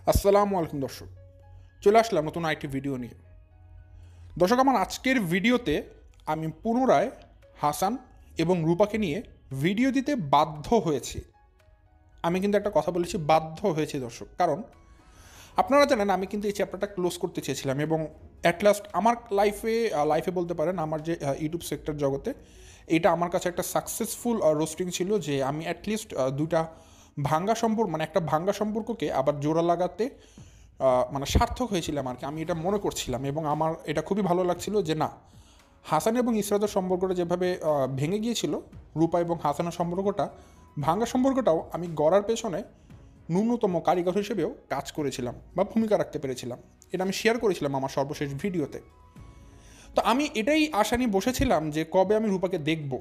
আসসালামু আলাইকুম দর্শক, চলে আসলাম নতুন আরেকটি ভিডিও নিয়ে। দর্শক, আমার আজকের ভিডিওতে আমি পুনরায় হাসান এবং রূপাকে নিয়ে ভিডিও দিতে বাধ্য হয়েছি। আমি কিন্তু একটা কথা বলেছি, বাধ্য হয়েছি দর্শক, কারণ আপনারা জানেন আমি কিন্তু এই চ্যাপ্টারটা ক্লোজ করতে চেয়েছিলাম এবং অ্যাট লাস্ট আমার লাইফে বলতে পারেন আমার যে ইউটিউব সেক্টর জগতে এটা আমার কাছে একটা সাকসেসফুল রোস্টিং ছিল যে আমি অ্যাটলিস্ট দুইটা একটা ভাঙ্গা সম্পর্ককে আবার জোড়া লাগাতে মানে সার্থক হয়েছিলাম আর কি, আমি এটা মনে করছিলাম এবং আমার এটা খুবই ভালো লাগছিল যে না, হাসান এবং ইসরাতের সম্পর্কটা যেভাবে ভেঙে গিয়েছিল, রূপা এবং হাসানের সম্পর্কটা ভাঙ্গা সম্পর্কটাও আমি গড়ার পেছনে ন্যূনতম কারিগর হিসেবেও কাজ করেছিলাম বা ভূমিকা রাখতে পেরেছিলাম। এটা আমি শেয়ার করেছিলাম আমার সর্বশেষ ভিডিওতে। তো আমি এটাই আশা নিয়ে বসেছিলাম যে কবে আমি রূপাকে দেখব,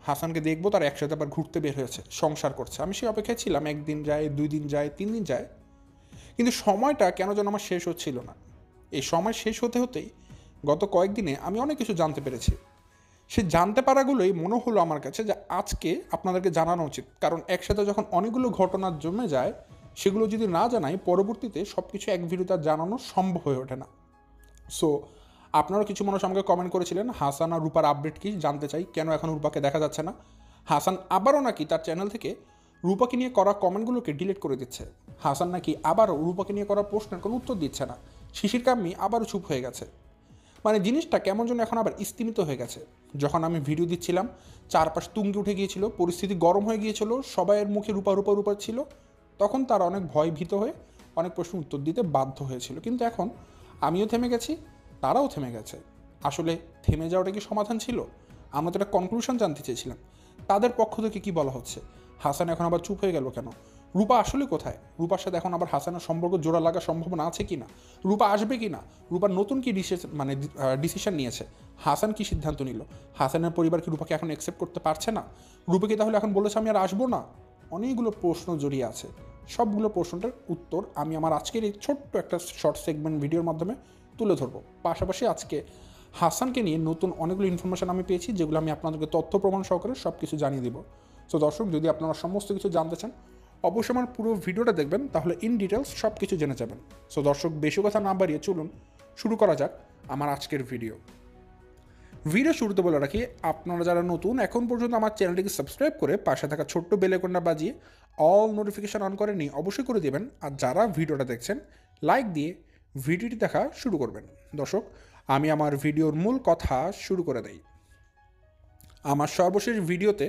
হাসানকে দেখবো, তার একসাথে আবার ঘুরতে বের হয়েছে, সংসার করছে। আমি সেই অপেক্ষায় ছিলাম, একদিন যায়, 2 দিন যায়, 3 দিন যায়, কিন্তু সময়টা কেন যেন আমার শেষ হচ্ছিল না। এই সময় শেষ হতে হতেই গত কয়েকদিনে আমি অনেক কিছু জানতে পেরেছি। সে জানতে পারাগুলোই মনে হলো আমার কাছে যে আজকে আপনাদেরকে জানানো উচিত, কারণ একসাথে যখন অনেকগুলো ঘটনা জমে যায় সেগুলো যদি না জানাই পরবর্তীতে সব কিছু এক ভিডিওতে জানানো সম্ভব হয়ে ওঠে না। সো আপনারা কিছু মানুষ আমাকে কমেন্ট করেছিলেন হাসান আর রূপার আপডেট কি জানতে চাই, কেন এখন রূপাকে দেখা যাচ্ছে না। হাসান আবারও নাকি তার চ্যানেল থেকে রূপাকে নিয়ে করা কমেন্টগুলোকে ডিলিট করে দিচ্ছে। হাসান নাকি আবারও রূপাকে নিয়ে করা প্রশ্নের কোনো উত্তর দিচ্ছে না। শিশির কাম্মি আবারও চুপ হয়ে গেছে। মানে জিনিসটা কেমন যেন এখন আবার স্তিমিত হয়ে গেছে। যখন আমি ভিডিও দিচ্ছিলাম চারপাশ তুঙ্গে উঠে গিয়েছিল, পরিস্থিতি গরম হয়ে গিয়েছিল, সবাইয়ের মুখে রূপা রূপা রূপা ছিল, তখন তারা অনেক ভয় ভীত হয়ে অনেক প্রশ্ন উত্তর দিতে বাধ্য হয়েছিল। কিন্তু এখন আমিও থেমে গেছি, তারাও থেমে গেছে। আসলে থেমে যাওয়াটা কি সমাধান ছিল? আমরা তো একটা কনক্লুশন জানতে চেয়েছিলাম। তাদের পক্ষ থেকে কি বলা হচ্ছে? হাসান এখন আবার চুপ হয়ে গেল কেন? রূপা আসলে কোথায়? রূপার সাথে এখন আবার হাসানের সম্পর্ক জোড়া লাগার সম্ভাবনা আছে কি না? রূপা আসবে কি না? রূপার নতুন কি ডিসিশন নিয়েছে? হাসান কি সিদ্ধান্ত নিল? হাসানের পরিবার কি রূপাকে এখন অ্যাকসেপ্ট করতে পারছে না? রূপাকে তাহলে এখন বলেছে আমি আর আসবো না? অনেকগুলো প্রশ্ন জড়িয়ে আছে। সবগুলো প্রশ্নটার উত্তর আমি আমার আজকের এই ছোট্ট একটা শর্ট সেগমেন্ট ভিডিওর মাধ্যমে তুলে ধরবো। পাশাপাশি আজকে হাসানকে নিয়ে নতুন অনেকগুলো ইনফরমেশন আমি পেয়েছি, যেগুলো আমি আপনাদেরকে তথ্য প্রমাণ সহকারে সব কিছু জানিয়ে দিব। সো দর্শক, যদি আপনারা সমস্ত কিছু জানতে চান অবশ্যই আমার পুরো ভিডিওটা দেখবেন, তাহলে ইন ডিটেলস সব কিছু জেনে যাবেন। সো দর্শক, বেশি কথা না বাড়িয়ে চলুন শুরু করা যাক আমার আজকের ভিডিও। শুরুতে বলে রাখি, আপনারা যারা নতুন এখন পর্যন্ত আমার চ্যানেলটিকে সাবস্ক্রাইব করে পাশে থাকা ছোট্ট বেল আইকনটা বাজিয়ে অল নোটিফিকেশন অন করেনি অবশ্যই করে দেবেন। আর যারা ভিডিওটা দেখছেন লাইক দিয়ে ভিডিওটি দেখা শুরু করবেন। দর্শক, আমি আমার ভিডিওর মূল কথা শুরু করে দেই। আমার সর্বশেষ ভিডিওতে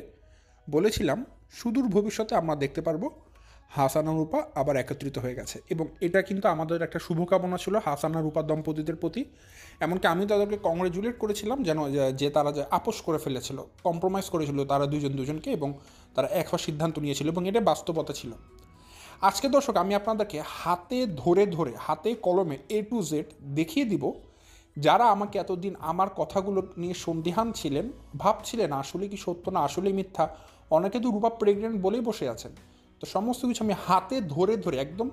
বলেছিলাম সুদূর ভবিষ্যতে আমরা দেখতে পারবো হাসান আর রূপা আবার একত্রিত হয়ে গেছে, এবং এটা কিন্তু আমাদের একটা শুভকামনা ছিল হাসান আর রূপা দম্পতিদের প্রতি। এমনকি আমি তাদেরকে কংগ্রেচুলেট করেছিলাম যেন যে তারা যে আপোষ করে ফেলেছিল, কম্প্রোমাইজ করেছিল তারা দুজনকে, এবং তারা এক হওয়ার সিদ্ধান্ত নিয়েছিল, এবং এটা বাস্তবতা ছিল। আজকে দর্শক, আমি আপনাদেরকে হাতে ধরে ধরে হাতে কলমে A to Z দেখিয়ে দিব যারা আমাকে এতদিন আমার কথাগুলো নিয়ে সন্দিহান ছিলেন, ভাবছিলেন আসলে কি সত্য না আসলে মিথ্যা, অনেকে তো রূপা প্রেগনেন্ট বলেই বসে আছেন। তো সমস্ত কিছু আমি হাতে ধরে ধরে একদম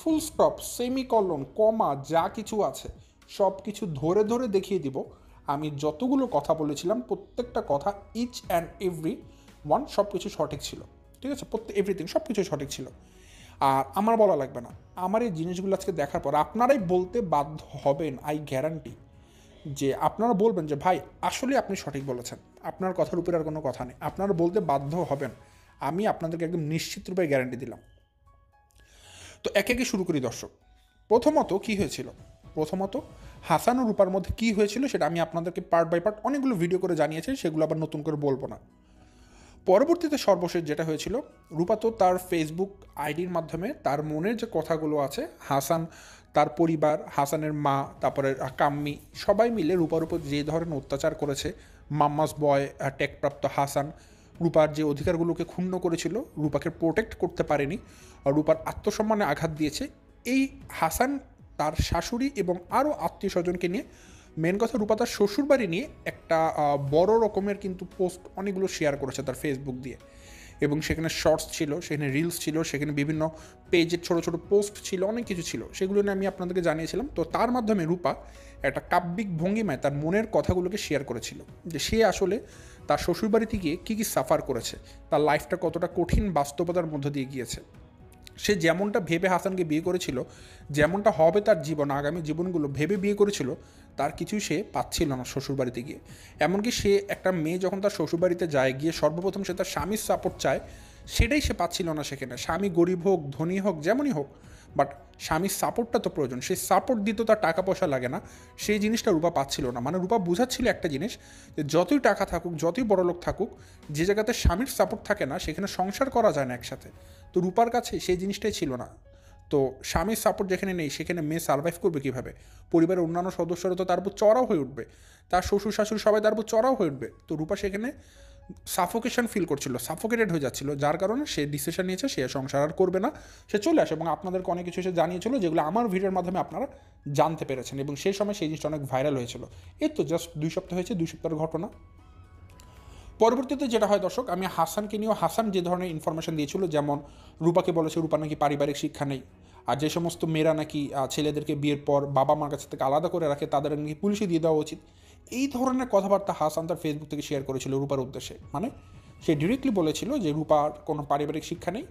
ফুল স্টপ, সেমিকলন, কমা যা কিছু আছে সব কিছু ধরে ধরে দেখিয়ে দিব আমি যতগুলো কথা বলেছিলাম প্রত্যেকটা কথা ইচ অ্যান্ড এভরি ওয়ান সব কিছু সঠিক ছিল। ঠিক আছে, এভরিথিং সব কিছু সঠিক ছিল। আর আমার বলা লাগবে না, আমার এই জিনিসগুলো আজকে দেখার পর আপনারাই বলতে বাধ্য হবেন, আই গ্যারান্টি, যে আপনারা বলবেন যে ভাই আসলে আপনি সঠিক বলেছেন, আপনার কথার উপরে আর কোনো কথা নেই, আপনারা বলতে বাধ্য হবেন। আমি আপনাদেরকে একদম নিশ্চিত রূপে গ্যারান্টি দিলাম। তো একে একে শুরু করি দর্শক। প্রথমত কি হয়েছিল, প্রথমত হাসান ও রূপার মধ্যে কি হয়েছিল সেটা আমি আপনাদেরকে পার্ট বাই পার্ট অনেকগুলো ভিডিও করে জানিয়েছি, সেগুলো আবার নতুন করে বলবো না। পরবর্তীতে সর্বশেষ যেটা হয়েছিল, রূপা তো তার ফেসবুক আইডির মাধ্যমে তার মনের যে কথাগুলো আছে, হাসান, তার পরিবার, হাসানের মা, তারপরে কাম্মি, সবাই মিলে রূপার উপর যে ধরনের অত্যাচার করেছে, মাম্মাস বয় ট্যাগপ্রাপ্ত হাসান রূপার যে অধিকারগুলোকে ক্ষুণ্ণ করেছিল, রূপাকে প্রোটেক্ট করতে পারেনি, রূপার আত্মসম্মানে আঘাত দিয়েছে, এই হাসান তার শাশুড়ি এবং আরও আত্মীয় স্বজনকে নিয়ে, মেন কথা রূপা তার শ্বশুরবাড়ি নিয়ে একটা বড় রকমের কিন্তু পোস্ট অনেকগুলো শেয়ার করেছে তার ফেসবুক দিয়ে, এবং সেখানে শর্টস ছিল, সেখানে রিলস ছিল, সেখানে বিভিন্ন পেজের ছোটো ছোটো পোস্ট ছিল, অনেক কিছু ছিল, সেগুলো নিয়ে আমি আপনাদেরকে জানিয়েছিলাম। তো তার মাধ্যমে রূপা একটা কাব্যিক ভঙ্গিমায় তার মনের কথাগুলোকে শেয়ার করেছিল, যে সে আসলে তার শ্বশুরবাড়িতে গিয়ে কী কী সাফার করেছে, তার লাইফটা কতটা কঠিন বাস্তবতার মধ্য দিয়ে গিয়েছে। সে যেমনটা ভেবে হাসানকে বিয়ে করেছিল, যেমনটা হবে তার জীবন, আগামী জীবনগুলো ভেবে বিয়ে করেছিল, তার কিছুই সে পাচ্ছিল না শ্বশুরবাড়িতে গিয়ে। এমনকি সে একটা মেয়ে যখন তার শ্বশুরবাড়িতে যায়, গিয়ে সর্বপ্রথম সে তার স্বামীর সাপোর্ট চায়, সেটাই সে পাচ্ছিল না সেখানে। স্বামী গরিব হোক, ধনী হোক, যেমনই হোক, বাট স্বামীর সাপোর্টটা তো প্রয়োজন। সেই সাপোর্ট দিতে তার টাকা পয়সা লাগে না, সেই জিনিসটা রূপা পাচ্ছিল না। মানে রূপা বোঝাচ্ছিল একটা জিনিস, যে যতই টাকা থাকুক, যতই বড়লোক থাকুক, যে জায়গাতে স্বামীর সাপোর্ট থাকে না সেখানে সংসার করা যায় না একসাথে। তো রূপার কাছে সেই জিনিসটাই ছিল না। তো স্বামীর সাপোর্ট যেখানে নেই সেখানে মেয়ে সার্ভাইভ করবে কীভাবে? পরিবারের অন্যান্য সদস্যরা তো তার উপর চড়াও হয়ে উঠবে, তার শ্বশুর শাশুড়ি সবাই তার উপর চড়াও হয়ে উঠবে। তো রূপা সেখানে সাফোকেশন ফিল করছিল, সাফোকেটেড হয়ে যাচ্ছিল, যার কারণে সে ডিসিশন নিয়েছে সে সংসার আর করবে না, সে চলে আসে। এবং আপনাদেরকে অনেক কিছু সে জানিয়েছিল, যেগুলো আমার ভিডিওর মাধ্যমে আপনারা জানতে পেরেছেন, এবং সেই সময় সেই জিনিসটা অনেক ভাইরাল হয়েছিল। এই তো জাস্ট 2 সপ্তাহ হয়েছে, 2 সপ্তাহের ঘটনা। পরবর্তীতে যেটা হয় দর্শক, আমি হাসানকে নিয়েও, হাসান যে ধরনের ইনফরমেশন দিয়েছিল, যেমন রূপাকে বলেছে রূপা নাকি পারিবারিক শিক্ষা নেই, আর যে সমস্ত মেয়েরা নাকি ছেলেদেরকে বিয়ের পর বাবা মার কাছ থেকে আলাদা করে রাখে তাদের নাকি পুলিশে দিয়ে দেওয়া উচিত, এই ধরনের কথাবার্তা হাসান তার ফেসবুক থেকে শেয়ার করেছিল রূপার উদ্দেশ্যে। মানে সে ডিরেক্টলি বলেছিল যে রূপার কোনো পারিবারিক শিক্ষা নেই,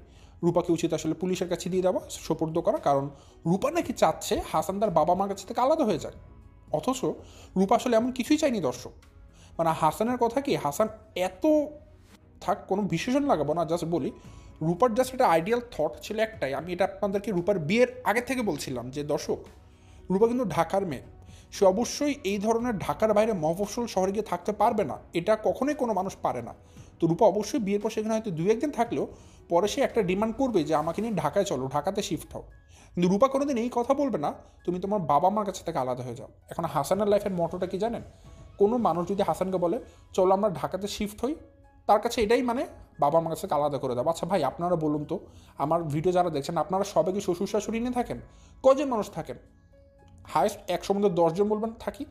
রূপাকে উচিত আসলে পুলিশের কাছে দিয়ে দেওয়া, সোপর্দ করা, কারণ রূপা নাকি চাচ্ছে হাসান তার বাবা মার কাছ থেকে আলাদা হয়ে যায়। অথচ রূপা আসলে এমন কিছুই চায়নি দর্শক। মানে হাসানের কথা কি, হাসান এত থাক, কোনো বিশেষণ লাগাবো না, জাস্ট বলি রূপার জাস্ট একটা আইডিয়াল থট ছিল একটাই। আমি এটা আপনাদেরকে রূপার বিয়ের আগে থেকে বলছিলাম যে দর্শক, রূপা কিন্তু ঢাকার মেয়ে, সে অবশ্যই এই ধরনের ঢাকার বাইরে মফস্বল শহরে গিয়ে থাকতে পারবে না, এটা কখনোই কোনো মানুষ পারে না। তো রূপা অবশ্যই বিয়ের পর সেখানে হয়তো 2-1 দিন থাকলেও পরে সে একটা ডিমান্ড করবে যে আমাকে নিয়ে ঢাকায় চলো, ঢাকাতে শিফট হও। কিন্তু রূপা কোনোদিন এই কথা বলবে না তুমি তোমার বাবা মার কাছে থেকে আলাদা হয়ে যাও। এখন হাসানের লাইফের মটোটা কি জানেন? কোনো মানুষ যদি হাসানকে বলে চলো আমরা ঢাকাতে শিফট হই, তার কাছে এটাই মানে বাবা মার কাছে আলাদা করে দেবো। আচ্ছা ভাই, আপনারা বলুন তো, আমার ভিডিও যারা দেখছেন, আপনারা সবাই কি শ্বশুর শাশুড়ি নিয়ে থাকেন? কজন মানুষ থাকেন? হায়েস্ট 100 মধ্যে 10 জন বলবেন থাকি,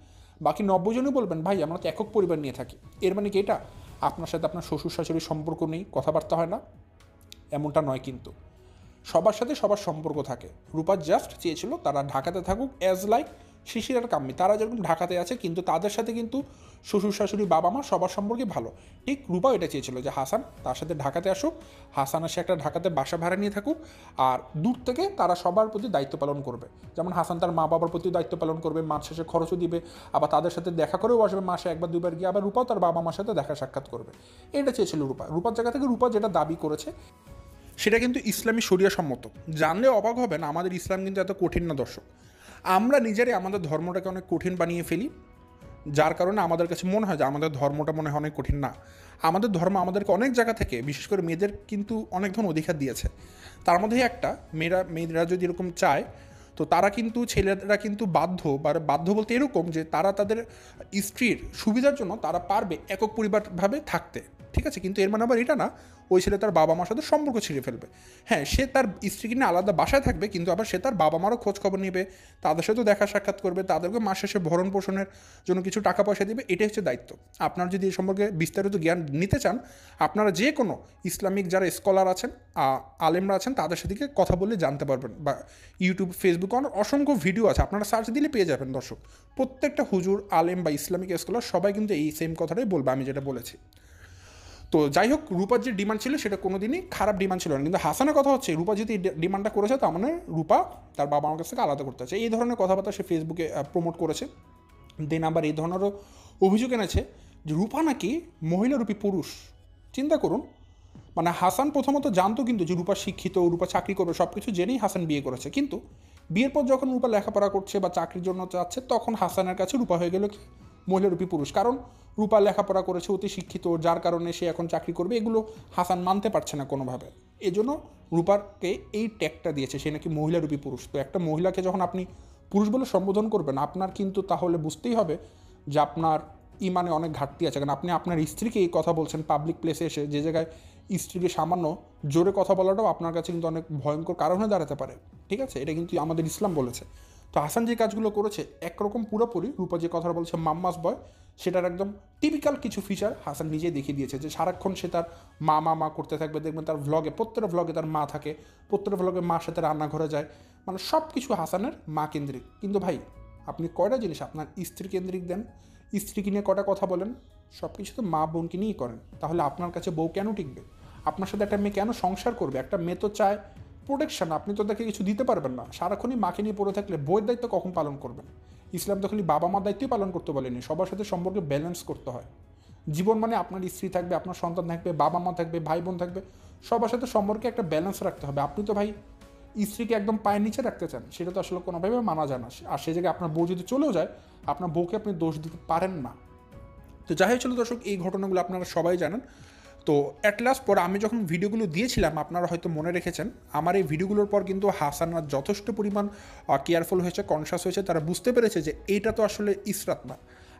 বাকি 90 জনই বলবেন ভাই আমরা তো একক পরিবার নিয়ে থাকি। এর মানে কি এটা আপনার সাথে আপনার শ্বশুর শাশুড়ির সম্পর্ক নেই, কথাবার্তা হয় না? এমনটা নয় কিন্তু, সবার সাথে সবার সম্পর্ক থাকে। রূপা জাস্ট চেয়েছিল তারা ঢাকাতে থাকুক, অ্যাজ লাইক শিশির আর কাম্মি, তারা যেরকম ঢাকাতে আছে, কিন্তু তাদের সাথে কিন্তু শ্বশুর শাশুড়ি বাবা মা সবার সম্পর্কে ভালো। ঠিক রূপা এটা চেয়েছিল যে হাসান তার সাথে ঢাকাতে আসুক, হাসান এসে একটা ঢাকাতে বাসা ভাড়া নিয়ে থাকুক, আর দূর থেকে তারা সবার প্রতি দায়িত্ব পালন করবে। যেমন হাসান তার মা বাবার প্রতি দায়িত্ব পালন করবে, মাস শেষে খরচও দিবে, আবার তাদের সাথে দেখা করেও আসবে মাসে 1-2 বার গিয়ে, আবার রূপাও তার বাবা মার সাথে দেখা সাক্ষাৎ করবে। এটা চেয়েছিল রূপা। রূপার জায়গা থেকে রূপা যেটা দাবি করেছে সেটা কিন্তু ইসলামী শরিয়া সম্মত। জানলে অবাক হবেন, আমাদের ইসলাম কিন্তু এত কঠিন না দর্শক। আমরা নিজেরাই আমাদের ধর্মটাকে অনেক কঠিন বানিয়ে ফেলি, যার কারণে আমাদের কাছে মনে হয় যে আমাদের ধর্মটা মনে হয় অনেক কঠিন। না, আমাদের ধর্ম আমাদেরকে অনেক জায়গা থেকে, বিশেষ করে মেয়েদের কিন্তু অনেক ধরনের অধিকার দিয়েছে। তার মধ্যে একটা, মেয়েরা যদি এরকম চায়, তো তারা কিন্তু, ছেলেরা কিন্তু বাধ্য বলতে এরকম যে তারা তাদের স্ত্রীর সুবিধার জন্য তারা পারবে একক পরিবারভাবে থাকতে, ঠিক আছে? কিন্তু এর মানে আবার এটা না ওই ছেলে তার বাবা মার সাথে সম্পর্ক ছিঁড়ে ফেলবে। হ্যাঁ, সে তার স্ত্রীকে নিয়ে আলাদা বাসায় থাকবে, কিন্তু আবার সে তার বাবা মারও খোঁজ খবর নেবে, তাদের সাথেও দেখা সাক্ষাৎ করবে, তাদেরকে মাস শেষে ভরণ পোষণের জন্য কিছু টাকা পয়সা দিবে। এটাই হচ্ছে দায়িত্ব। আপনারা যদি এই সম্পর্কে বিস্তারিত জ্ঞান নিতে চান, আপনারা যে কোনো ইসলামিক যারা স্কলার আছেন, আলেমরা আছেন, তাদের সাথে কথা বলে জানতে পারবেন। বা ইউটিউব, ফেসবুক অসংখ্য ভিডিও আছে, আপনারা সার্চ দিলে পেয়ে যাবেন দর্শক। প্রত্যেকটা হুজুর, আলেম বা ইসলামিক স্কলার সবাই কিন্তু এই সেম কথাটাই বলবে আমি যেটা বলেছি। তো যাই হোক, রূপার যে ডিমান্ড ছিল সেটা কোনোদিনই খারাপ ডিমান্ড ছিল না। কিন্তু হাসানের কথা হচ্ছে, রূপা যদি ডিমান্ডটা করেছে তার মানে রূপা তার বাবা মার কাছ থেকে আলাদা করতে চায়, এই ধরনের কথাবার্তা সে ফেসবুকে প্রমোট করেছে। দেন আবার এই ধরনেরও অভিযোগ এনেছে যে রূপা নাকি মহিলারূপী পুরুষ। চিন্তা করুন, মানে হাসান প্রথমত জানতো কিন্তু যে রূপা শিক্ষিত, রূপা চাকরি করবে, সব কিছু জেনেই হাসান বিয়ে করেছে। কিন্তু বিয়ের পর যখন রূপা লেখাপড়া করছে বা চাকরির জন্য চাচ্ছে, তখন হাসানের কাছে রূপা হয়ে গেল কি মহিলারূপী পুরুষ। কারণ রূপা লেখাপড়া করেছে, অতি শিক্ষিত, যার কারণে সে এখন চাকরি করবে, এগুলো হাসান মানতে পারছে না কোনোভাবে। এজন্য রূপাকে এই ট্যাগটা দিয়েছে সে নাকি মহিলারূপী পুরুষ। তো একটা মহিলাকে যখন আপনি পুরুষ বলে সম্বোধন করবেন, আপনার কিন্তু তাহলে বুঝতেই হবে যে আপনার ইমানে অনেক ঘাটতি আছে। কারণ আপনি আপনার স্ত্রীকে এই কথা বলছেন পাবলিক প্লেসে এসে, যে জায়গায় স্ত্রীকে সামান্য জোরে কথা বলাটাও আপনার কাছে কিন্তু অনেক ভয়ঙ্কর কারণ হয়ে দাঁড়াতে পারে, ঠিক আছে? এটা কিন্তু আমাদের ইসলাম বলেছে। তো হাসান যে কাজগুলো করেছে একরকম পুরোপুরি রূপা যে কথা বলছে মাম্মাস বয়, সেটার একদম টিপিক্যাল কিছু ফিচার হাসান নিজেই দেখিয়ে দিয়েছে। যে সারাক্ষণ সে তার মা করতে থাকবে, দেখবেন তার ভ্লগে, প্রত্যেকটা ভ্লগে তার মা থাকে, প্রত্যেকটা ভ্লগে মার সাথে রান্নাঘরে যায়, মানে সব কিছু হাসানের মা কেন্দ্রিক। কিন্তু ভাই, আপনি কয়টা জিনিস আপনার স্ত্রী কেন্দ্রিক দেন? স্ত্রীকে নিয়ে কটা কথা বলেন? সব কিছু তো মা বোনকে নিয়েই করেন। তাহলে আপনার কাছে বউ কেন টিকবে? আপনার সাথে একটা মেয়ে কেন সংসার করবে? একটা মেয়ে তো চায় প্রোটেকশন, আপনি তো তাকে কিছু দিতে পারবেন না। সারাক্ষণই মাকে নিয়ে পড়ে থাকলে বইয়ের দায়িত্ব কখন পালন করবেন? ইসলাম তো খালি বাবা মার দায়িত্বই পালন করতে বলেনি, সবার সাথে সম্পর্কে ব্যালেন্স করতে হয়। জীবন মানে আপনার স্ত্রী থাকবে, আপনার সন্তান থাকবে, বাবা মা থাকবে, ভাই বোন থাকবে, সবার সাথে সম্পর্কে একটা ব্যালেন্স রাখতে হবে। আপনি তো ভাই স্ত্রীকে একদম পায়ের নিচে রাখতে চান, সেটা তো আসলে কোনোভাবে মানা যায় না। আর সে জায়গায় আপনার বউ যদি চলেও যায়, আপনার বউকে আপনি দোষ দিতে পারেন না। তো যাই হয়েছিল দর্শক, এই ঘটনাগুলো আপনারা সবাই জানেন। তো অ্যাট লাস্ট পর আমি যখন ভিডিওগুলো দিয়েছিলাম, আপনারা হয়তো মনে রেখেছেন, আমার এই ভিডিওগুলোর পর কিন্তু হাসানরা যথেষ্ট পরিমাণ কেয়ারফুল হয়েছে, কনসাস হয়েছে। তারা বুঝতে পেরেছে যে এইটা তো আসলে ইসরাত না।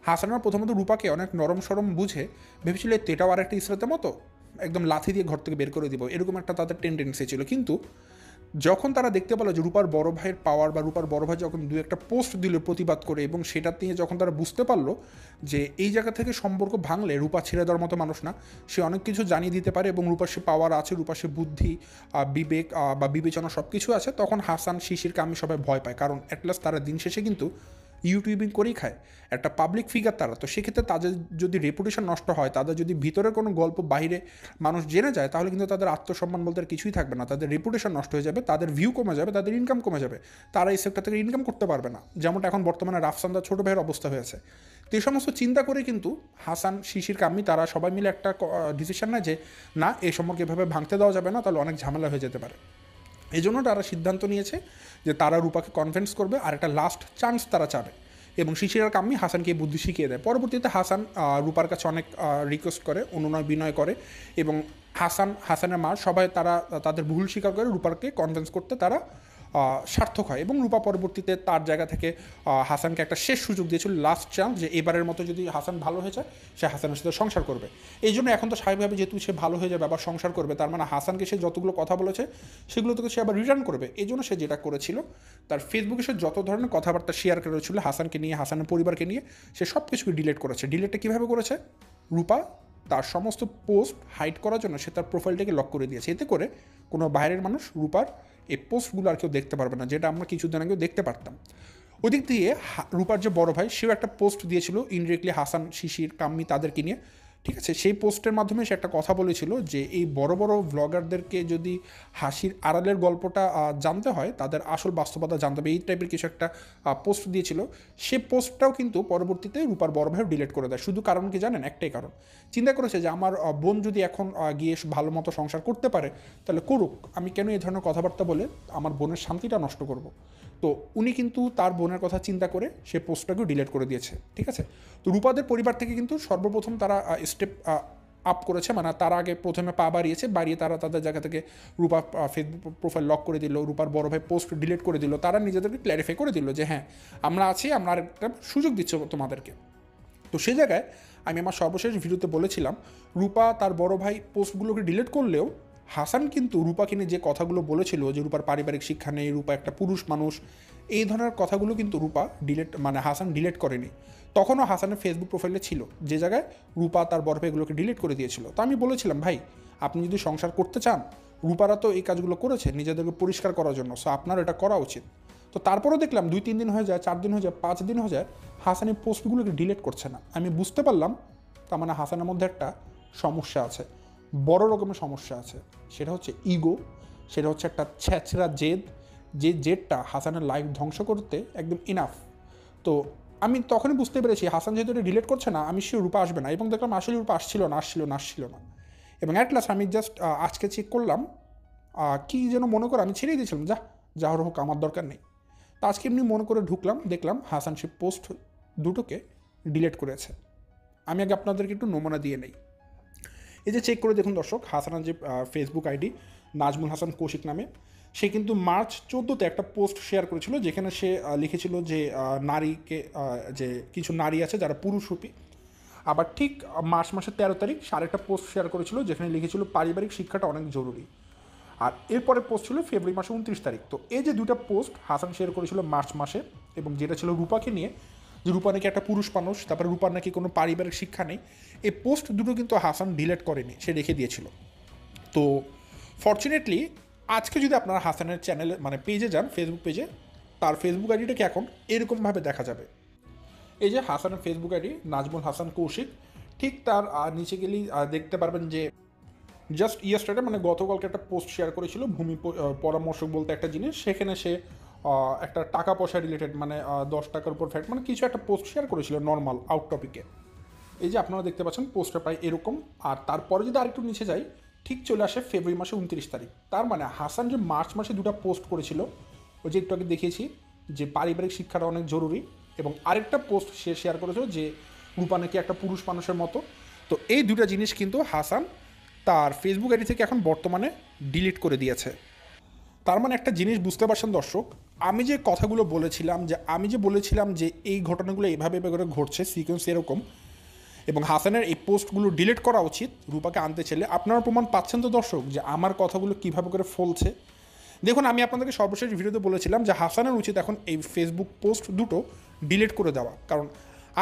হাসানরা প্রথমত রূপাকে অনেক নরম সরম বুঝে ভেবেছিল এটাও আর একটা ইসরাতের মতো, একদম লাথি দিয়ে ঘর থেকে বের করে দিব, এরকম একটা তাদের টেন্ডেন্সি ছিল। কিন্তু যখন তারা দেখতে পেলো যে রূপার বড় ভাইয়ের পাওয়ার, বা রূপার বড় ভাই যখন দু একটা পোস্ট দিল প্রতিবাদ করে, এবং সেটা নিয়ে যখন তারা বুঝতে পারলো যে এই জায়গা থেকে সম্পর্ক ভাঙলে রূপা ছেড়ে দেওয়ার মতো মানুষ না, সে অনেক কিছু জানিয়ে দিতে পারে এবং রূপার সে পাওয়ার আছে, রূপার সে বুদ্ধি, বিবেক বা বিবেচনা সব কিছু আছে, তখন হাসান, শিশিরকে আমি সবাই ভয় পাই। কারণ অ্যাটলাস্ট তারা দিন শেষে কিন্তু ইউটিউবিং করেই খায়, একটা পাবলিক ফিগার তারা। তো সেক্ষেত্রে তাদের যদি রেপুটেশন নষ্ট হয়, তাদের যদি ভিতরে কোনো গল্প বাইরে মানুষ জেনে যায়, তাহলে কিন্তু তাদের আত্মসম্মান বলতে আর কিছুই থাকবে না, তাদের রেপুটেশন নষ্ট হয়ে যাবে, তাদের ভিউ কমে যাবে, তাদের ইনকাম কমে যাবে, তারা এই সেক্টর থেকে ইনকাম করতে পারবে না, যেমনটা এখন বর্তমানে রাফসানদার ছোটো ভাইয়ের অবস্থা হয়েছে। তো এই সমস্ত চিন্তা করে কিন্তু হাসান, শিশির, কাম্মি তারা সবাই মিলে একটা ডিসিশন নেয় যে না, এই সম্পর্কে এভাবে ভাঙতে দেওয়া যাবে না, তাহলে অনেক ঝামেলা হয়ে যেতে পারে। এই জন্য তারা সিদ্ধান্ত নিয়েছে যে তারা রূপাকে কনভিন্স করবে, আর একটা লাস্ট চান্স তারা চাবে। এবং শিশির আর কাম্মি হাসানকে এই বুদ্ধি শিখিয়ে দেয়। পরবর্তীতে হাসান রূপার কাছে অনেক রিকোয়েস্ট করে, অনুনয় বিনয় করে, এবং হাসানের মা সবাই তারা তাদের ভুল স্বীকার করে রূপাকে কনভিন্স করতে তারা সার্থক হয়। এবং রূপা পরবর্তীতে তার জায়গা থেকে হাসানকে একটা শেষ সুযোগ দিয়েছিল, লাস্ট চান্স, যে এবারের মতো যদি হাসান ভালো হয়ে যায়, সে হাসানের সাথে সংসার করবে। এই জন্য এখন তো স্বাভাবিকভাবে যেহেতু সে ভালো হয়ে যাবে, আবার সংসার করবে, তার মানে হাসানকে সে যতগুলো কথা বলেছে সেগুলো থেকে সে আবার রিটার্ন করবে। এই জন্য সে যেটা করেছিল, তার ফেসবুকে সে যত ধরনের কথাবার্তা শেয়ার করেছিল হাসানকে নিয়ে, হাসানের পরিবারকে নিয়ে, সে সব কিছুকে ডিলিট করেছে। ডিলিটটা কীভাবে করেছে? রূপা তার সমস্ত পোস্ট হাইড করার জন্য সে তার প্রোফাইলটাকে লক করে দিয়েছে। এতে করে কোনো বাইরের মানুষ রূপার এই পোস্টগুলো আর কেউ দেখতে পারবে না, যেটা আমরা কিছুদিন আগেও দেখতে পারতাম। ওদিক দিয়ে রূপার যে বড় ভাই, সেও একটা পোস্ট দিয়েছিল ইনডিরেক্টলি হাসান, শিশির, কাম্মি তাদেরকে নিয়ে, ঠিক আছে? সেই পোস্টের মাধ্যমে সে একটা কথা বলেছিল যে এই বড় বড় ব্লগারদেরকে যদি হাসির আড়ালের গল্পটা জানতে হয়, তাদের আসল বাস্তবতা জানতে হবে, এই টাইপের কিছু একটা পোস্ট দিয়েছিল। সে পোস্টটাও কিন্তু পরবর্তীতে রূপার বড় ভাইও ডিলিট করে দেয়। শুধু কারণ কি জানেন? একটাই কারণ, চিন্তা করেছে যে আমার বোন যদি এখন গিয়ে ভালো মতো সংসার করতে পারে, তাহলে করুক, আমি কেন এই ধরনের কথাবার্তা বলে আমার বোনের শান্তিটা নষ্ট করব। তো উনি কিন্তু তার বোনের কথা চিন্তা করে সে পোস্টটাকেও ডিলিট করে দিয়েছে, ঠিক আছে? তো রূপাদের পরিবার থেকে কিন্তু সর্বপ্রথম তারা স্টেপ আপ করেছে, মানে তারা আগে প্রথমে পা বাড়িয়ে তারা তাদের জায়গা থেকে রূপা ফেসবুক প্রোফাইল লক করে দিল, রূপার বড় ভাই পোস্ট ডিলিট করে দিল। তারা নিজেদেরকে ক্ল্যারিফাই করে দিল যে হ্যাঁ, আমরা আছি, আমরা আরেকটা সুযোগ দিচ্ছি তোমাদেরকে। তো সেই জায়গায় আমি আমার সর্বশেষ ভিডিওতে বলেছিলাম, রূপা তার বড় ভাই পোস্টগুলোকে ডিলিট করলেও হাসান কিন্তু রূপাকে নিয়ে যে কথাগুলো বলেছিল, যে রূপার পারিবারিক শিক্ষা নেই, রূপা একটা পুরুষ মানুষ, এই ধরনের কথাগুলো কিন্তু রূপা হাসান ডিলিট করেনি। তখনও হাসানের ফেসবুক প্রোফাইলে ছিল, যে জায়গায় রূপা তার বড় ভাই এগুলোকে ডিলিট করে দিয়েছিল। তো আমি বলেছিলাম, ভাই আপনি যদি সংসার করতে চান, রূপারা তো এই কাজগুলো করেছে নিজেদেরকে পরিষ্কার করার জন্য, সো আপনার এটা করা উচিত। তো তারপরেও দেখলাম 2-3 দিন হয়ে যায়, 4 দিন হয়ে যায়, 5 দিন হয়ে যায়, হাসান এই পোস্টগুলোকে ডিলিট করছে না। আমি বুঝতে পারলাম তার মানে হাসানের মধ্যে একটা সমস্যা আছে, বড় রকমের সমস্যা আছে। সেটা হচ্ছে ইগো, সেটা হচ্ছে একটা ছ্যাচরা জেদ, যে জেদটা হাসানের লাইফ ধ্বংস করতে একদম ইনাফ। তো আমি তখনই বুঝতে পেরেছি হাসান যেহেতু এটা ডিলিট করছে না, আমি সে রূপা আসবে না। এবং দেখলাম আসলে রূপা আসছিল না। এবং অ্যাট লাস্ট আমি জাস্ট আজকে চেক করলাম, কী যেন মনে করে আমি ছেড়েই দিয়েছিলাম, যা হোক আমার দরকার নেই। তো আজকে এমনি মনে করে ঢুকলাম, দেখলাম হাসান সে পোস্ট দুটোকে ডিলিট করেছে। আমি আগে আপনাদেরকে একটু নমুনা দিয়ে নেই। এই যে চেক করে দেখুন দর্শক, হাসানের যে ফেসবুক আইডি নাজমুল হাসান কৌশিক নামে, সে কিন্তু March 14 একটা পোস্ট শেয়ার করেছিল, যেখানে সে লিখেছিল যে নারীকে, যে কিছু নারী আছে যারা পুরুষরূপী। আবার ঠিক মার্চ মাসের 13 তারিখ সে আরেকটা পোস্ট শেয়ার করেছিল, যেখানে লিখেছিল পারিবারিক শিক্ষাটা অনেক জরুরি। আর এরপরে পোস্ট ছিল ফেব্রুয়ারি মাসে 29 তারিখ। তো এই যে দুটা পোস্ট হাসান শেয়ার করেছিল মার্চ মাসে, এবং যেটা ছিল রূপাকে নিয়ে, যে রূপা নাকি একটা পুরুষ মানুষ, তারপরে রূপার নাকি কোনো পারিবারিক শিক্ষা নেই, এই পোস্ট দুটো কিন্তু হাসান ডিলিট করেনি, সে রেখে দিয়েছিল। তো ফর্চুনেটলি আজকে যদি আপনারা হাসানের চ্যানেলে মানে পেজে যান, ফেসবুক পেজে, তার ফেসবুক আইডিটাকে এখন এরকমভাবে দেখা যাবে। এই যে হাসানের ফেসবুক আইডি নাজমুল হাসান কৌশিক, ঠিক তার নিচে গেলেই দেখতে পারবেন যে জাস্ট ইয়েস্টারডে মানে গতকালকে একটা পোস্ট শেয়ার করেছিল ভূমি পরামর্শক বলতে একটা জিনিস, সেখানে সে একটা টাকা পয়সা রিলেটেড মানে 10 টাকার উপর ফ্যাক্ট মানে কিছু একটা পোস্ট শেয়ার করেছিল নর্মাল আউট টপিকে। এই যে আপনারা দেখতে পাচ্ছেন পোস্টটা প্রায় এরকম। আর তারপরে যদি আরেকটু নিচে যাই, ঠিক চলে আসে ফেব্রুয়ারি মাসে 29 তারিখ। তার মানে হাসান যে মার্চ মাসে দুটো পোস্ট করেছিল, ওই যে একটু আগে দেখিয়েছি যে পারিবারিক শিক্ষাটা অনেক জরুরি, এবং আরেকটা পোস্ট সে শেয়ার করেছিল যে রূপা নাকি একটা পুরুষ মানুষের মতো। তো এই দুটা জিনিস কিন্তু হাসান তার ফেসবুক আইডি থেকে এখন বর্তমানে ডিলিট করে দিয়েছে। তার মানে একটা জিনিস বুঝতে পারছেন দর্শক, আমি যে কথাগুলো বলেছিলাম যে এই ঘটনাগুলো এভাবে করে ঘটছে, সিকোয়েন্স এরকম, এবং হাসানের এই পোস্টগুলো ডিলিট করা উচিত রূপাকে আনতে চাইলে, আপনারা প্রমাণ পাচ্ছেন তো দর্শক যে আমার কথাগুলো কীভাবে করে ফলছে। দেখুন, আমি আপনাদেরকে সর্বশেষ ভিডিওতে বলেছিলাম যে হাসানের উচিত এখন এই ফেসবুক পোস্ট দুটো ডিলিট করে দেওয়া, কারণ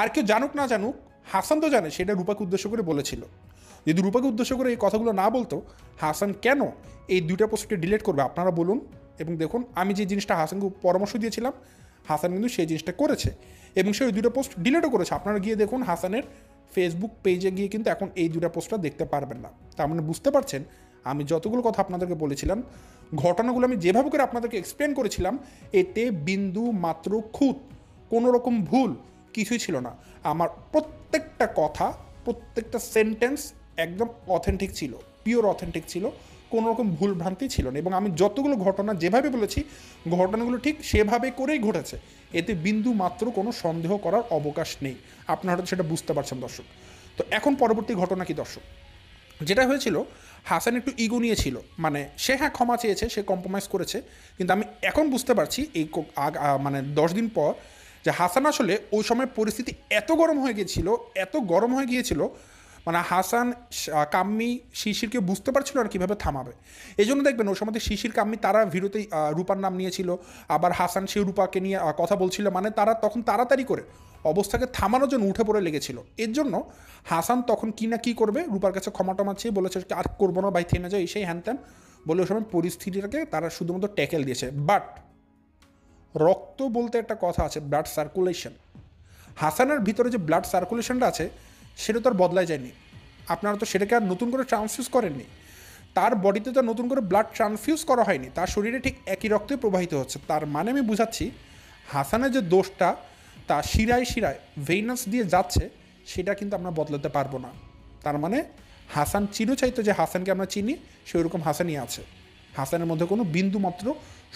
আর কেউ জানুক না জানুক হাসান তো জানে সেটা রূপাকে উদ্দেশ্য করে বলেছিল। যদি রূপাকে উদ্দেশ্য করে এই কথাগুলো না বলতো, হাসান কেন এই দুইটা পোস্টকে ডিলিট করবে আপনারা বলুন। এবং দেখুন, আমি যে জিনিসটা হাসানকে পরামর্শ দিয়েছিলাম, হাসান কিন্তু সেই জিনিসটা করেছে এবং সে ওই দুটো পোস্ট ডিলিটও করেছে। আপনারা গিয়ে দেখুন হাসানের ফেসবুক পেজে গিয়ে কিন্তু এখন এই দুটা পোস্টটা দেখতে পারবেন না। তার মানে বুঝতে পারছেন আমি যতগুলো কথা আপনাদেরকে বলেছিলাম, ঘটনাগুলো আমি যেভাবে করে আপনাদেরকে এক্সপ্লেন করেছিলাম, এতে বিন্দু মাত্র খুঁত কোনো রকম ভুল কিছুই ছিল না। আমার প্রত্যেকটা কথা, প্রত্যেকটা সেন্টেন্স একদম অথেন্টিক ছিল, পিওর অথেন্টিক ছিল, কোনো রকম ভুল ভ্রান্তি ছিল না। এবং আমি যতগুলো ঘটনা যেভাবে বলেছি, ঘটনাগুলো ঠিক সেভাবে করেই ঘটেছে, এতে বিন্দু মাত্র কোনো সন্দেহ করার অবকাশ নেই। আপনারা হয়তো সেটা বুঝতে পারছেন দর্শক। তো এখন পরবর্তী ঘটনা কি দর্শক, যেটা হয়েছিল, হাসান একটু ইগো নিয়েছিল, মানে সে হ্যাঁ ক্ষমা চেয়েছে, সে কম্প্রোমাইজ করেছে, কিন্তু আমি এখন বুঝতে পারছি এই মানে 10 দিন পর যে হাসান আসলে ওই সময় পরিস্থিতি এত গরম হয়ে গিয়েছিল, মানে হাসান কাম্মি শিশিরকে বুঝতে পারছিল না কীভাবে থামাবে। এই জন্য দেখবেন ওই সময় শিশির কাম্মি তারা ভিডিওতেই রূপার নাম নিয়েছিল, আবার হাসান সেই রূপাকে নিয়ে কথা বলছিল, মানে তারা তখন তাড়াতাড়ি করে অবস্থাকে থামানোর জন্য উঠে পড়ে লেগেছিল। এর জন্য হাসান তখন কি না কী করবে, রূপার কাছে ক্ষমা টমা চেয়ে বলেছে আর করবো না ভাই, থেমে যায়, সেই হ্যান ত্যান বলে ওই সময় পরিস্থিতিটাকে তারা শুধুমাত্র ট্যাকেল দিয়েছে। বাট রক্ত বলতে একটা কথা আছে, ব্লাড সার্কুলেশন। হাসানের ভিতরে যে ব্লাড সার্কুলেশনটা আছে সেটা তো আর বদলায় যায়নি, আপনারা তো সেটাকে আর নতুন করে ট্রান্সফিউজ করেননি, তার বডিতে তো নতুন করে ব্লাড ট্রান্সফিউজ করা হয়নি, তার শরীরে ঠিক একই রক্তই প্রবাহিত হচ্ছে। তার মানে আমি বুঝাচ্ছি, হাসানের যে দোষটা তা শিরায় শিরায় ভেইনাস দিয়ে যাচ্ছে, সেটা কিন্তু আমরা বদলাতে পারবো না। তার মানে হাসান চিরচাইতো যে হাসানকে আমরা চিনি, সে ওরকম হাসানই আছে। হাসানের মধ্যে কোনো বিন্দুমাত্র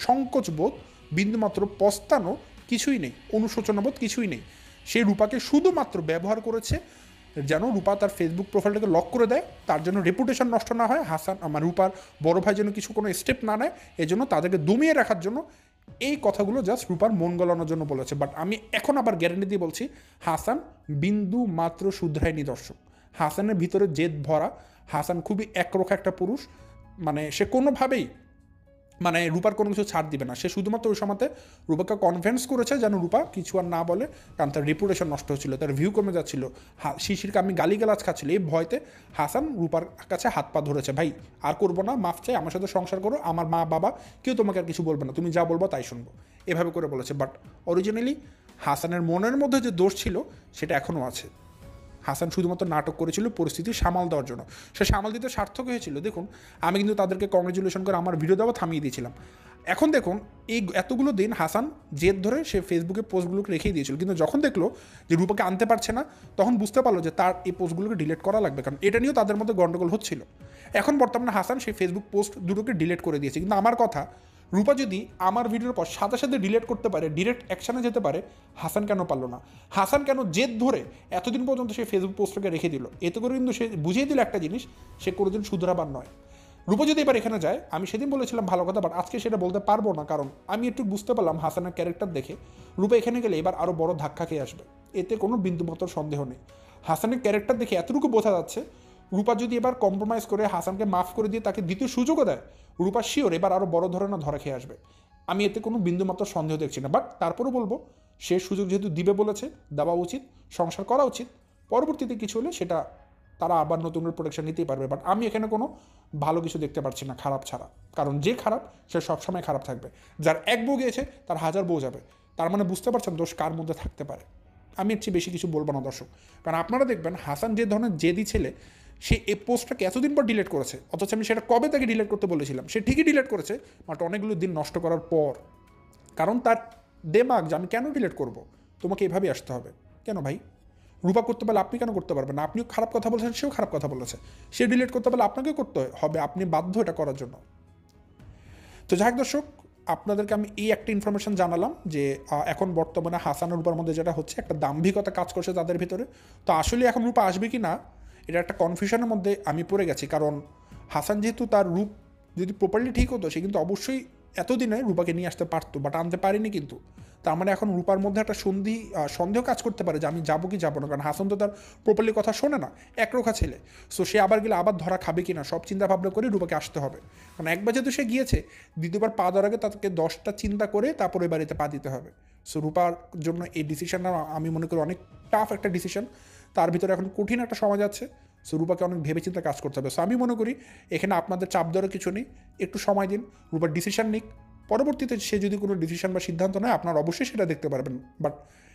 সংকোচবোধ, বিন্দুমাত্র পস্তানো কিছুই নেই, অনুশোচনাবোধ কিছুই নেই। সে রূপাকে শুধুমাত্র ব্যবহার করেছে যেন রূপা তার ফেসবুক প্রোফাইলটাকে লক করে দেয়, তার জন্য রেপুটেশন নষ্ট না হয়, হাসান আমার রূপার বড় ভাই যেন কোনো স্টেপ না নেয়, এজন্য তাদেরকে দমিয়ে রাখার জন্য এই কথাগুলো জাস্ট রূপার মন গলানোর জন্য বলেছে। বাট আমি এখন আবার গ্যারান্টি দিয়ে বলছি, হাসান বিন্দু মাত্র শুধরায়নি দর্শক। হাসানের ভিতরে জেদ ভরা, হাসান খুবই একরোখা একটা পুরুষ, মানে সে কোনোভাবেই মানে রূপার কোনো কিছু ছাড় দিবে না। সে শুধুমাত্র ওই সময়তে রূপাকে কনভিন্স করেছে যেন রূপা কিছু আর না বলে, কারণ তার রেপুটেশন নষ্ট হচ্ছিল, তার ভিউ কমে যাচ্ছিল, শিশিরকে আমি গালিগালাজ খাচ্ছিল। এই ভয়তে হাসান রূপার কাছে হাত পা ধরেছে, ভাই আর করবো না, মাফ চাই, আমার সাথে সংসার করো, আমার মা বাবা কেউ তোমাকে আর কিছু বলবে না, তুমি যা বলবো তাই শুনবো, এভাবে করে বলেছে। বাট অরিজিনালি হাসানের মনের মধ্যে যে দোষ ছিল সেটা এখনও আছে। হাসান শুধুমাত্র নাটক করেছিল পরিস্থিতি সামাল দেওয়ার জন্য, সে সামাল দিতে সার্থক হয়েছিল। দেখুন, আমি কিন্তু তাদেরকে কংগ্রেচুলেশন করে আমার ভিডিও দেওয়া থামিয়ে দিয়েছিলাম। এখন দেখুন, এই এতগুলো দিন হাসান জেদ ধরে সে ফেসবুকে পোস্টগুলোকে রেখেই দিয়েছিল, কিন্তু যখন দেখলো যে রূপাকে আনতে পারছে না, তখন বুঝতে পারলো যে তার এই পোস্টগুলোকে ডিলিট করা লাগবে, কারণ এটা নিয়েও তাদের মধ্যে গন্ডগোল হচ্ছিল। এখন বর্তমানে হাসান সেই ফেসবুক পোস্ট দুটোকে ডিলিট করে দিয়েছে। কিন্তু আমার কথা, রূপা যদি আমার ভিডিওর পর সাথে সাথে ডিলিট করতে পারে, ডিরেক্ট অ্যাকশানে যেতে পারে, হাসান কেন পারলো না? হাসান কেন জেদ ধরে এতদিন পর্যন্ত সে ফেসবুক পোস্টটাকে রেখে দিল? এতে করে কিন্তু সে বুঝিয়ে দিল একটা জিনিস, সে কোনোদিন শুধরাবার নয়। রূপা যদি এবার এখানে যায়, আমি সেদিন বলেছিলাম ভালো কথা, বাট আজকে সেটা বলতে পারবো না, কারণ আমি একটু বুঝতে পারলাম হাসানের ক্যারেক্টার দেখে রূপা এখানে গেলে এবার আরও বড় ধাক্কা খেয়ে আসবে, এতে কোনো বিন্দুমাত্র সন্দেহ নেই। হাসানের ক্যারেক্টার দেখে এতটুকু বোঝা যাচ্ছে, রূপা যদি এবার কম্প্রোমাইজ করে হাসানকে মাফ করে দিয়ে তাকে দ্বিতীয় সুযোগও দেয়, রূপা শিওর এবার আরও বড় ধরনের ধরা খেয়ে আসবে। আমি এতে কোনো বিন্দুমাত্র সন্দেহ দেখছি না। বাট তারপরেও বলবো, সে সুযোগ যেহেতু দিবে বলেছে, দেওয়া উচিত, সংসার করা উচিত। পরবর্তীতে কিছু হলে সেটা তারা আবার নতুন করে প্রোটেকশন নিতেই পারবে। বাট আমি এখানে কোনো ভালো কিছু দেখতে পারছি না খারাপ ছাড়া, কারণ যে খারাপ সে সবসময় খারাপ থাকবে। যার এক বউ গিয়েছে তার হাজার বউ যাবে, তার মানে বুঝতে পারছেন দোষ কার মধ্যে থাকতে পারে। আমি এর চেয়ে বেশি কিছু বলবো না দর্শক, কারণ আপনারা দেখবেন হাসান যে ধরনের জেদি ছেলে, সে এই পোস্টটাকে এতদিন পর ডিলিট করেছে, অথচ আমি সেটা কবে তাকে ডিলিট করতে বলেছিলাম, সে ঠিকই ডিলিট করেছে, বাট অনেকগুলো দিন নষ্ট করার পর। কারণ তার দেমাগ যে আমি কেন ডিলিট করব, তোমাকে এভাবেই আসতে হবে। কেন ভাই? রূপা করতে পারলে আপনি কেন করতে পারবেন না? আপনিও খারাপ কথা বলেছেন, সেও খারাপ কথা বলেছে, সে ডিলিট করতে পারলে আপনাকেও করতে হবে, আপনি বাধ্য এটা করার জন্য। তো যাই হোক দর্শক, আপনাদেরকে আমি এই একটা ইনফরমেশন জানালাম যে এখন বর্তমানে হাসান আর রূপার মধ্যে যেটা হচ্ছে, একটা দাম্ভিকতা কাজ করছে তাদের ভিতরে। তো আসলে এখন রূপা আসবে কি না, এটা একটা কনফিউশনের মধ্যে আমি পড়ে গেছি। কারণ হাসান যেহেতু তার রূপ যদি প্রপারলি ঠিক হতো, সে কিন্তু অবশ্যই এতদিনে রূপাকে নিয়ে আসতে পারতো, বাট আনতে পারেনি কিন্তু। তার মানে এখন রূপার মধ্যে একটা সন্দেহ কাজ করতে পারে যে আমি যাবো কি যাবো না, কারণ হাসান তো তার প্রপারলি কথা শোনে না, একরোখা ছেলে। সো সে আবার গেলে আবার ধরা খাবে কি না, সব চিন্তা ভাবনা করে রূপাকে আসতে হবে। কারণ একবার যেহেতু সে গিয়েছে, দ্বিতীয়বার পা দেওয়ার আগে তাকে 10টা চিন্তা করে তারপর ওই বাড়িতে পা দিতে হবে। সো রূপার জন্য এই ডিসিশনটা আমি মনে করি অনেক টাফ একটা ডিসিশন। তার ভিতরে এখন কঠিন একটা সমাজ আছে। সো রূপাকে অনেক ভেবেচিন্তে কাজ করতে হবে। সো আমি মনে করি এখানে আপনাদের চাপ দেওয়ার কিছু নেই, একটু সময় দিন, রূপার ডিসিশন নিক। পরবর্তীতে সে যদি কোনো ডিসিশন বা সিদ্ধান্ত নেয়, আপনার অবশ্যই সেটা দেখতে পারবেন। বাট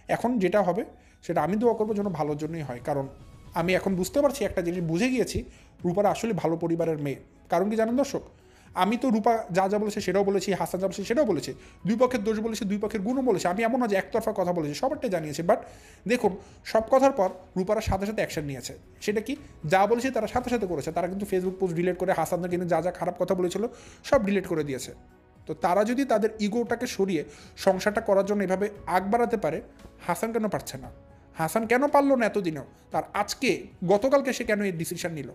এখন যেটা হবে সেটা আমি দোয়া করবো যেন ভালোর জন্যই হয়। কারণ আমি এখন বুঝতে পারছি, একটা জিনিস বুঝে গিয়েছি, রূপার আসলে ভালো পরিবারের মেয়ে। কারণ কি জানেন দর্শক, আমি তো রূপা যা যা বলেছে সেটাও বলেছি, হাসান যা বলেছে সেটাও বলেছি, দুই পক্ষের দোষ বলেছি, দুই পক্ষের গুণও বলেছি। আমি এমন না যে একতরফা কথা বলেছি, সবারটাই জানিয়েছি। বাট দেখুন, সব কথার পর রূপারা সাথে সাথে অ্যাকশন নিয়েছে। সেটা কি, যা বলেছে তারা সাথে সাথে করেছে। তারা কিন্তু ফেসবুক পোস্ট ডিলিট করে হাসানদের কিন্তু যা যা খারাপ কথা বলেছিল সব ডিলিট করে দিয়েছে। তো তারা যদি তাদের ইগোটাকে সরিয়ে সংসারটা করার জন্য এভাবে আগ বাড়াতে পারে, হাসান কেন পারছে না? হাসান কেন পারলো না এতদিনেও? তার আজকে গতকালকে সে কেন এই ডিসিশন নিল?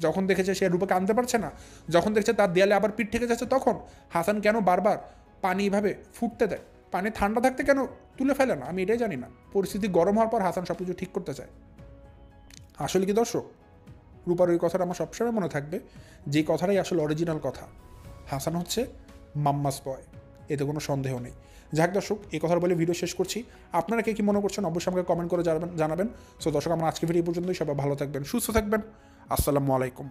যখন দেখেছে সে রূপাকে আনতে পারছে না, যখন দেখছে তার দেয়ালে আবার পিঠ থেকে যাচ্ছে, তখন হাসান কেন বারবার পানি এভাবে ফুটতে দেয়? পানি ঠান্ডা থাকতে কেন তুলে ফেলে না? আমি এটাই জানি না। পরিস্থিতি গরম হওয়ার পর হাসান সব কিছু ঠিক করতে চায়। আসলে কি দর্শক, রূপার ওই কথাটা আমার সবসময় মনে থাকবে, যে কথাটাই আসলে অরিজিনাল কথা। হাসান হচ্ছে মাম্মাস বয়, এতে কোনো সন্দেহ নেই। যাক দর্শক, এই কথা বলে ভিডিও শেষ করছি। আপনারা কে কী মনে করছেন অবশ্যই আমাকে কমেন্ট করে জানাবেন। সো দর্শক, আমার আজকে ভিডিও এই পর্যন্তই। সবাই ভালো থাকবেন, সুস্থ থাকবেন। আসসালামু আলাইকুম।